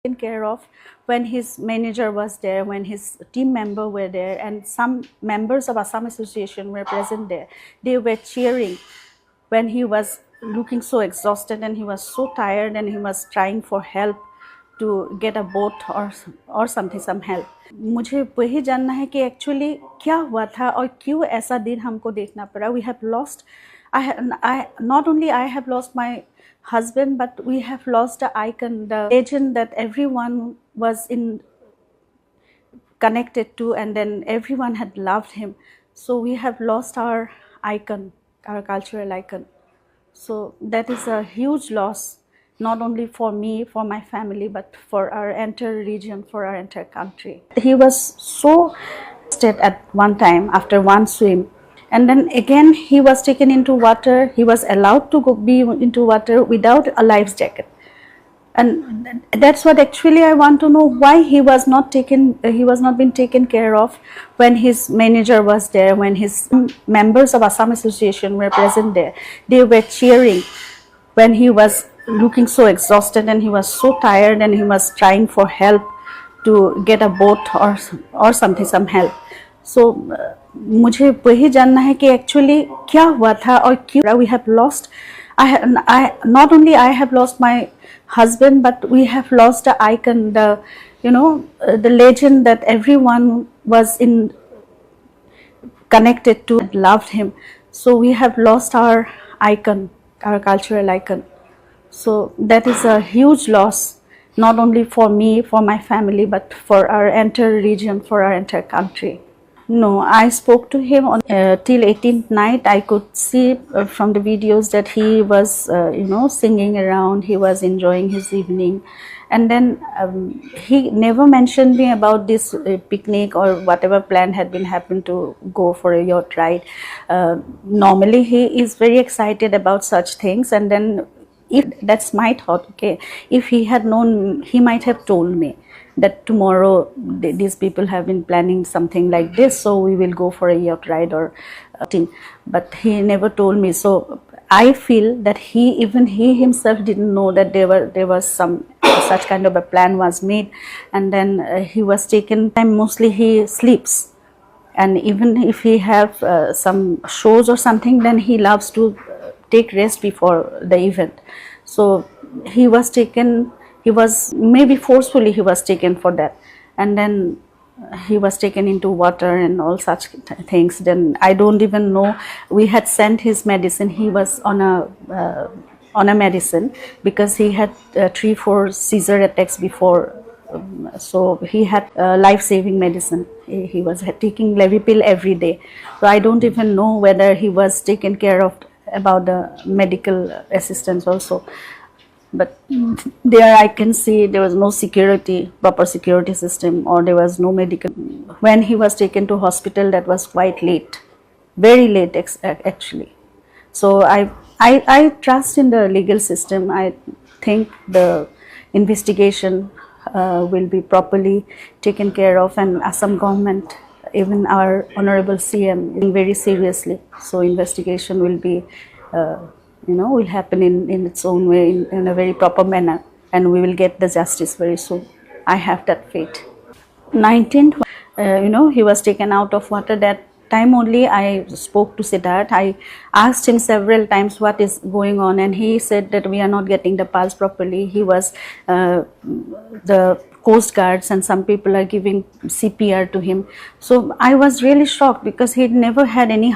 taken care of when his manager was there, when his team member were there, and some members of Assam Association were present there. They were cheering when he was looking so exhausted and he was so tired and he was trying for help to get a boat or something, some help. मुझे वही जानना है कि actually क्या हुआ था और क्यों ऐसा दिन हमको देखना पड़ा. We have lost, not only I have lost my husband, but we have lost the icon, the legend that everyone was connected to, and then everyone had loved him. So we have lost our icon, our cultural icon. So that is a huge loss, not only for me, for my family, but for our entire region, for our entire country. He was so exhausted at one time after one swim, and then again he was taken into water. He was allowed to be into water without a life jacket, and that's what actually I want to know, why he was not being taken care of when his manager was there, when his members of Assam Association were present there. They were cheering when he was looking so exhausted and he was so tired and he was trying for help to get a boat or something, some help. So मुझे वही जानना है कि actually क्या हुआ था और क्यों. We have lost, not only I have lost my husband, but we have lost the icon, the legend that everyone was connected to and loved him. So we have lost our icon, our cultural icon. So that is a huge loss, not only for me, for my family, but for our entire region, for our entire country. No, I spoke to him on till 18th night. I could see from the videos that he was, singing around. He was enjoying his evening, and then he never mentioned me about this picnic or whatever plan had been happened to go for a yacht ride. Normally, he is very excited about such things, and then if that's my thought, okay, if he had known, he might have told me that tomorrow these people have been planning something like this, so we will go for a yacht ride or thing. But he never told me. So I feel that he himself didn't know that there was some such kind of a plan was made, and then he was taken. And mostly he sleeps, and even if he have some shows or something, then he loves to take rest before the event. So he was taken. He was maybe forcefully he was taken for that, and then he was taken into water and all such things. Then I don't even know. We had sent his medicine. He was on a medicine because he had 3-4 seizure attacks before. So he had life-saving medicine. He was taking Levipil every day. So I don't even know whether he was taken care of about the medical assistance also. But there I can see there was no proper security system, or there was no medical. When he was taken to hospital, that was quite late, very late actually. So I trust in the legal system. I think the investigation will be properly taken care of, and Assam government, even our honorable CM, very seriously. So investigation will be will happen in its own way, in a very proper manner, and we will get the justice very soon. I have that faith. 19th, he was taken out of water. That time only I spoke to Siddharth. I asked him several times what is going on, and he said that we are not getting the pulse properly. He was the Coast Guards and some people are giving CPR to him. So I was really shocked because he never had any